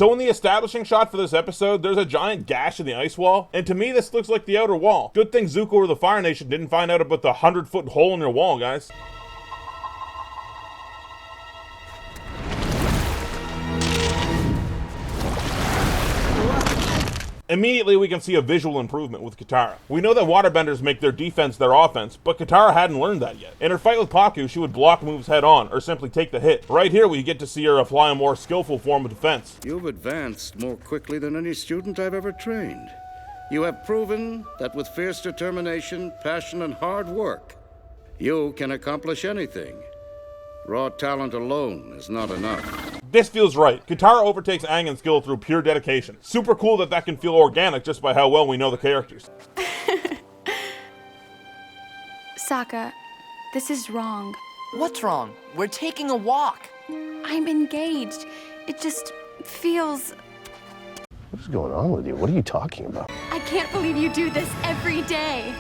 So in the establishing shot for this episode, there's a giant gash in the ice wall, and to me this looks like the outer wall. Good thing Zuko or the Fire Nation didn't find out about the 100-foot hole in your wall, guys. Immediately we can see a visual improvement with Katara. We know that waterbenders make their defense their offense, but Katara hadn't learned that yet. In her fight with Pakku, she would block moves head on, or simply take the hit. Right here we get to see her apply a more skillful form of defense. You've advanced more quickly than any student I've ever trained. You have proven that with fierce determination, passion, and hard work, you can accomplish anything. Raw talent alone is not enough. This feels right. Katara overtakes Aang in skill through pure dedication. Super cool that can feel organic just by how well we know the characters. Sokka, this is wrong. What's wrong? We're taking a walk. I'm engaged. It just feels... What is going on with you? What are you talking about? I can't believe you do this every day.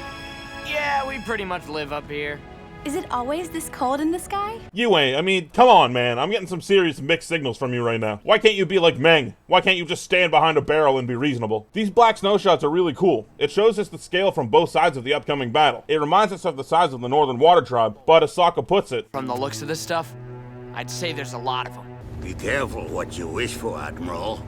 Yeah, we pretty much live up here. Is it always this cold in the sky? You ain't. I mean, come on, man. I'm getting some serious mixed signals from you right now. Why can't you be like Meng? Why can't you just stand behind a barrel and be reasonable? These black snow shots are really cool. It shows us the scale from both sides of the upcoming battle. It reminds us of the size of the Northern Water Tribe, but as Sokka puts it, From the looks of this stuff, I'd say there's a lot of them. Be careful what you wish for, Admiral.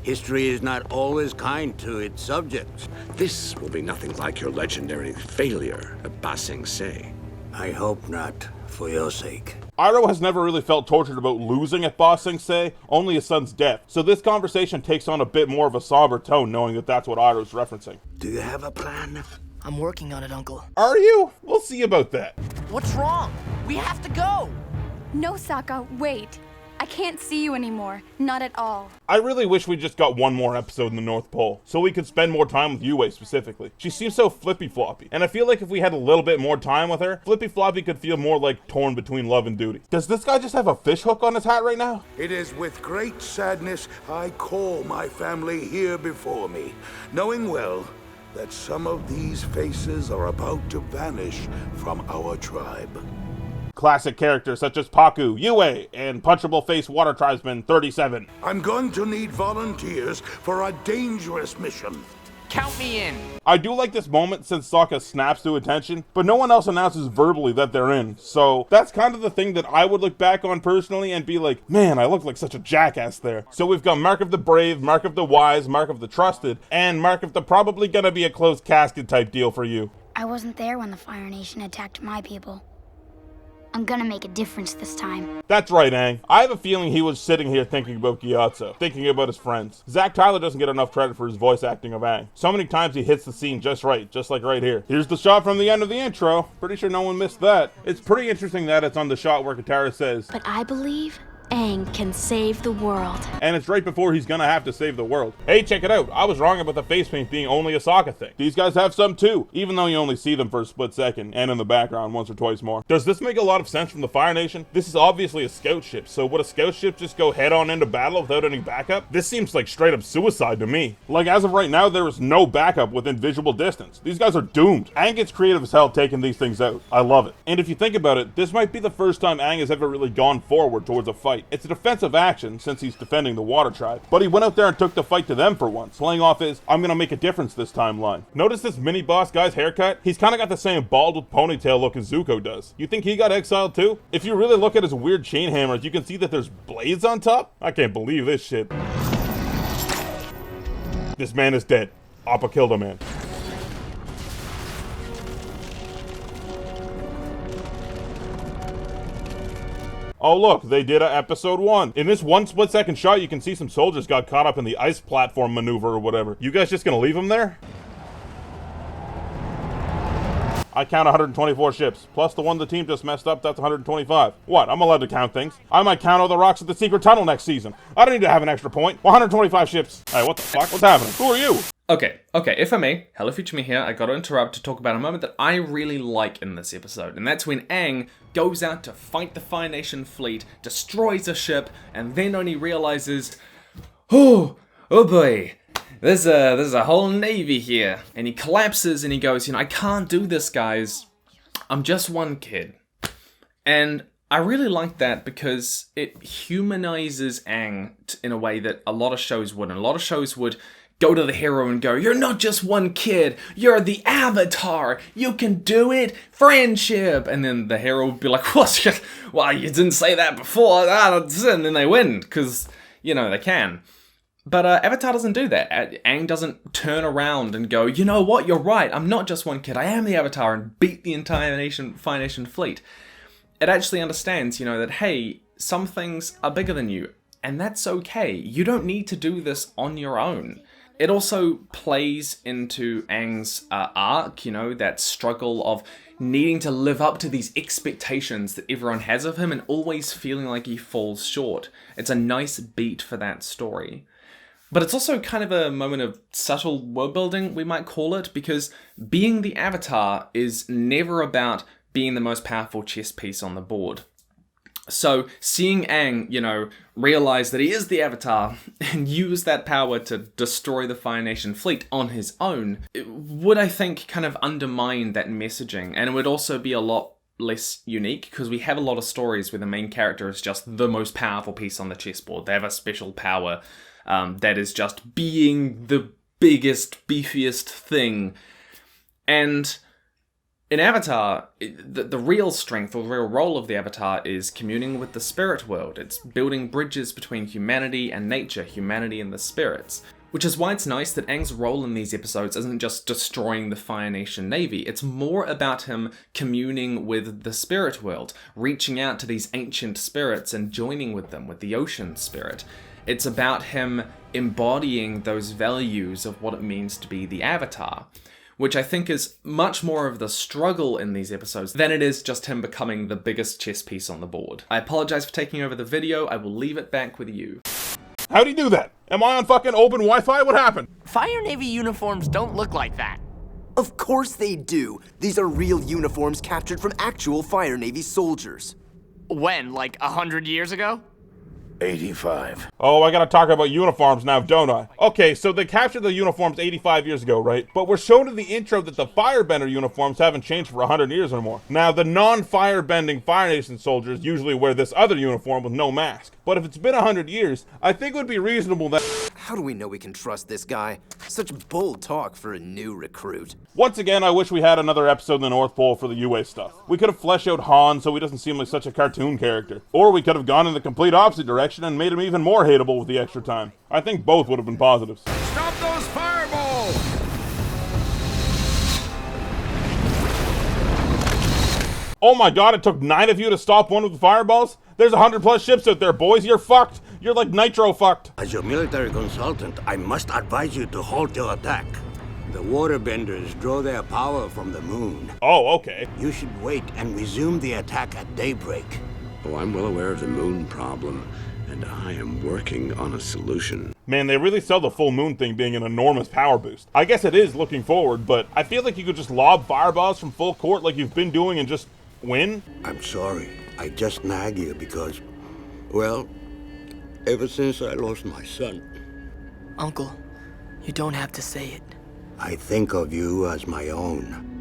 History is not always kind to its subjects. This will be nothing like your legendary failure at Ba Sing Se. I hope not, for your sake. Iroh has never really felt tortured about losing at Ba Sing Se, only his son's death. So this conversation takes on a bit more of a somber tone, knowing that that's what Iroh's referencing. Do you have a plan? I'm working on it, Uncle. Are you? We'll see about that. What's wrong? We have to go. No, Sokka, wait. I can't see you anymore. Not at all. I really wish we just got one more episode in the North Pole, so we could spend more time with Yue specifically. She seems so flippy-floppy, and I feel like if we had a little bit more time with her, flippy-floppy could feel more like torn between love and duty. Does this guy just have a fish hook on his hat right now? It is with great sadness I call my family here before me, knowing well that some of these faces are about to vanish from our tribe. Classic characters such as Pakku, Yue, and Punchable Face Water Tribesman 37. I'm going to need volunteers for a dangerous mission. Count me in. I do like this moment since Sokka snaps to attention, but no one else announces verbally that they're in. So that's kind of the thing that I would look back on personally and be like, man, I look like such a jackass there. So we've got Mark of the Brave, Mark of the Wise, Mark of the Trusted, and Mark of the probably gonna be a closed casket type deal for you. I wasn't there when the Fire Nation attacked my people. I'm gonna make a difference this time. That's right, Aang. I have a feeling he was sitting here thinking about Gyatso, thinking about his friends. Zach Tyler doesn't get enough credit for his voice acting of Aang. So many times he hits the scene just right, just like right here. Here's the shot from the end of the intro. Pretty sure no one missed that. It's pretty interesting that it's on the shot where Katara says, But I believe Aang can save the world. and it's right before he's gonna have to save the world. Hey, check it out. I was wrong about the face paint being only a Sokka thing. These guys have some too, even though you only see them for a split second, and in the background once or twice more. Does this make a lot of sense from the Fire Nation? This is obviously a scout ship, so would a scout ship just go head on into battle without any backup? This seems like straight up suicide to me. Like, as of right now, there is no backup within visual distance. These guys are doomed. Aang gets creative as hell taking these things out. I love it. And if you think about it, this might be the first time Aang has ever really gone forward towards a fight. It's a defensive action since he's defending the Water Tribe, but he went out there and took the fight to them for once, playing off his I'm gonna make a difference this time line. Notice this mini boss guy's haircut? He's kind of got the same bald with ponytail look as Zuko does. You think he got exiled too? If you really look at his weird chain hammers, you can see that there's blades on top. I can't believe this shit. This man is dead. Appa killed a man. Oh look, they did a episode 1. In this one split second shot, you can see some soldiers got caught up in the ice platform maneuver or whatever. You guys just gonna leave them there? I count 124 ships, plus the one the team just messed up, that's 125. What, I'm allowed to count things. I might count all the rocks at the secret tunnel next season. I don't need to have an extra point. 125 ships. Hey, what the fuck? What's happening? Who are you? Okay, if I may, Hello Future Me here, I gotta interrupt to talk about a moment that I really like in this episode, and that's when Aang goes out to fight the Fire Nation fleet, destroys a ship, and then only realizes, oh boy, there's a whole navy here, and he collapses and he goes, I can't do this, guys. I'm just one kid. And I really like that because it humanizes Aang in a way that a lot of shows wouldn't. A lot of shows would go to the hero and go, you're not just one kid, you're the Avatar, you can do it, friendship. And then the hero would be like, what? Well, you didn't say that before, and then they win, because, you know, they can. But Avatar doesn't do that. Aang doesn't turn around and go, you know what, you're right, I'm not just one kid, I am the Avatar, and beat the entire Fire Nation fleet. It actually understands, you know, that, hey, some things are bigger than you, and that's okay. You don't need to do this on your own. It also plays into Aang's arc, you know, that struggle of needing to live up to these expectations that everyone has of him and always feeling like he falls short. It's a nice beat for that story. But it's also kind of a moment of subtle world building, we might call it, because being the Avatar is never about being the most powerful chess piece on the board. So seeing Aang, you know, realize that he is the Avatar and use that power to destroy the Fire Nation fleet on his own, it would, I think, kind of undermine that messaging. And it would also be a lot less unique, because we have a lot of stories where the main character is just the most powerful piece on the chessboard. They have a special power that is just being the biggest, beefiest thing. And in Avatar, the real strength or the real role of the Avatar is communing with the spirit world. It's building bridges between humanity and nature, humanity and the spirits. Which is why it's nice that Aang's role in these episodes isn't just destroying the Fire Nation Navy. It's more about him communing with the spirit world, reaching out to these ancient spirits and joining with them, with the ocean spirit. It's about him embodying those values of what it means to be the Avatar, which I think is much more of the struggle in these episodes than it is just him becoming the biggest chess piece on the board. I apologize for taking over the video, I will leave it back with you. How'd he do that? Am I on fucking open Wi-Fi? What happened? Fire Navy uniforms don't look like that. Of course they do. These are real uniforms captured from actual Fire Navy soldiers. When, like 100 years ago? 85. Oh, I gotta talk about uniforms now, don't I? Okay, so they captured the uniforms 85 years ago, right? But we're shown in the intro that the firebender uniforms haven't changed for 100 years or more. Now, the non-firebending Fire Nation soldiers usually wear this other uniform with no mask. But if it's been 100 years, I think it would be reasonable that— How do we know we can trust this guy? Such bold talk for a new recruit. Once again, I wish we had another episode in the North Pole for the UA stuff. We could have fleshed out Han so he doesn't seem like such a cartoon character. Or we could have gone in the complete opposite direction and made him even more hateable with the extra time. I think both would have been positives. Stop those fireballs! Oh my god, it took 9 of you to stop one with the fireballs? There's 100+ ships out there, boys. You're fucked. You're like nitro fucked. As your military consultant, I must advise you to halt your attack. The waterbenders draw their power from the moon. Oh, okay. You should wait and resume the attack at daybreak. Oh, I'm well aware of the moon problem, and I am working on a solution. Man, they really sell the full moon thing being an enormous power boost. I guess it is looking forward, but I feel like you could just lob fireballs from full court like you've been doing and just win. I'm sorry. I just nag you because, well, ever since I lost my son, Uncle, you don't have to say it. I think of you as my own.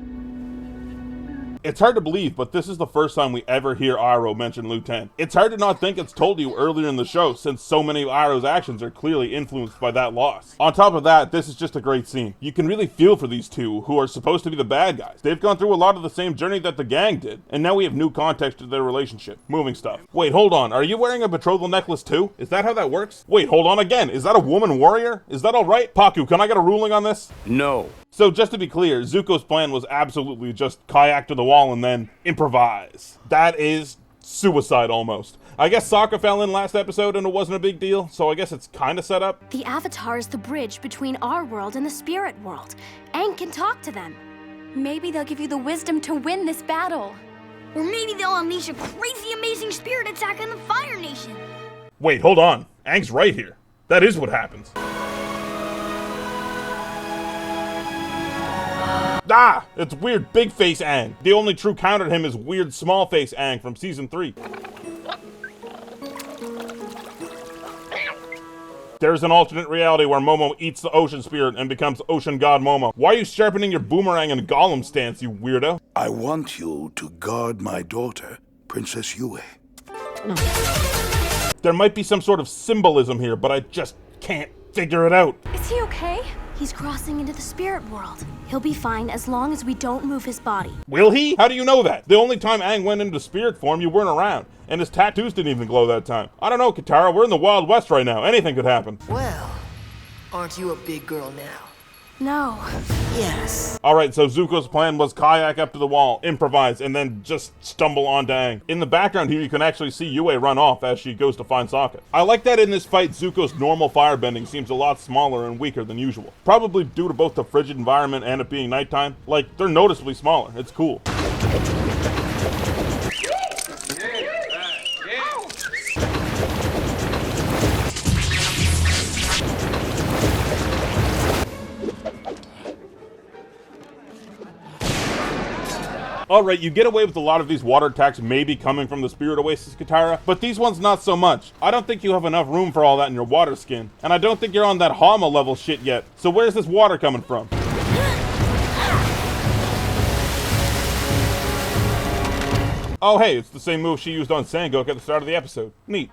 It's hard to believe, but this is the first time we ever hear Iroh mention Lieutenant. It's hard to not think it's told you earlier in the show, since so many of Iroh's actions are clearly influenced by that loss. On top of that, this is just a great scene. You can really feel for these two, who are supposed to be the bad guys. They've gone through a lot of the same journey that the gang did, and now we have new context to their relationship. Moving stuff. Wait, hold on, are you wearing a betrothal necklace too? Is that how that works? Wait, hold on again, is that a woman warrior? Is that alright? Paku, can I get a ruling on this? No. So just to be clear, Zuko's plan was absolutely just kayak to the wall and then improvise. That is suicide almost. I guess Sokka fell in last episode and it wasn't a big deal, so I guess it's kind of set up. The Avatar is the bridge between our world and the spirit world. Aang can talk to them. Maybe they'll give you the wisdom to win this battle. Or maybe they'll unleash a crazy amazing spirit attack on the Fire Nation. Wait, hold on. Aang's right here. That is what happens. Ah! It's weird big face Aang. The only true counter to him is weird small face Aang from season 3. There's an alternate reality where Momo eats the ocean spirit and becomes ocean god Momo. Why are you sharpening your boomerang and golem stance, you weirdo? I want you to guard my daughter, Princess Yue. There might be some sort of symbolism here, but I just can't figure it out. Is he okay? He's crossing into the spirit world. He'll be fine as long as we don't move his body. Will he? How do you know that? The only time Aang went into spirit form, you weren't around. And his tattoos didn't even glow that time. I don't know, Katara, we're in the Wild West right now. Anything could happen. Well, aren't you a big girl now? No. Yes. Alright, so Zuko's plan was kayak up to the wall, improvise, and then just stumble onto Aang. In the background here, you can actually see Yue run off as she goes to find Sokka. I like that in this fight, Zuko's normal firebending seems a lot smaller and weaker than usual. Probably due to both the frigid environment and it being nighttime. Like, they're noticeably smaller. It's cool. Alright, you get away with a lot of these water attacks maybe coming from the Spirit Oasis, Katara, but these ones not so much. I don't think you have enough room for all that in your water skin, and I don't think you're on that Hama level shit yet, so where's this water coming from? Oh hey, it's the same move she used on Sangok at the start of the episode. Neat.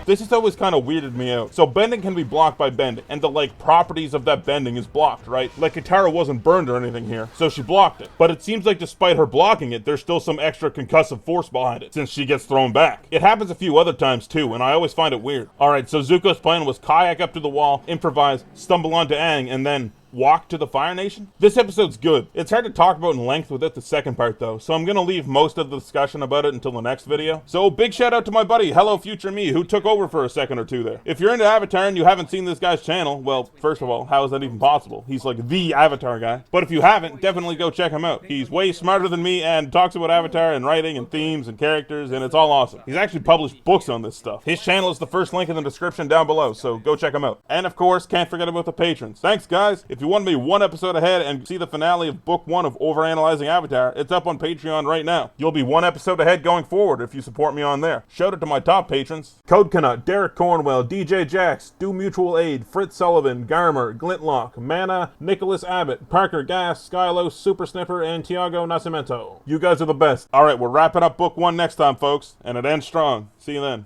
This has always kind of weirded me out. So bending can be blocked by bending, and the like properties of that bending is blocked, right? Like Katara wasn't burned or anything here, so she blocked it. But it seems like despite her blocking it, there's still some extra concussive force behind it, since she gets thrown back. It happens a few other times too, and I always find it weird. Alright, so Zuko's plan was kayak up to the wall, improvise, stumble onto Aang, and then walk to the Fire Nation? This episode's good. It's hard to talk about in length without the second part though, so I'm gonna leave most of the discussion about it until the next video. So big shout out to my buddy Hello Future Me who took over for a second or two there. If you're into Avatar and you haven't seen this guy's channel, well, first of all, how is that even possible? He's like the Avatar guy. But if you haven't, definitely go check him out. He's way smarter than me and talks about Avatar and writing and themes and characters, and it's all awesome. He's actually published books on this stuff. His channel is the first link in the description down below, so go check him out. And of course, can't forget about the patrons. Thanks guys. If you want to be one episode ahead and see the finale of book 1 of Overanalyzing Avatar, it's up on Patreon right now. You'll be one episode ahead going forward if you support me on there. Shout out to my top patrons: Code Canut, Derek Cornwell, DJ Jax, Do Mutual Aid, Fritz Sullivan, Garmer, Glintlock, Mana, Nicholas Abbott, Parker Gass, Skylo, Super Sniffer, and Tiago Nascimento. You guys are the best. Alright, we're wrapping up book 1 next time, folks, and it ends strong. See you then.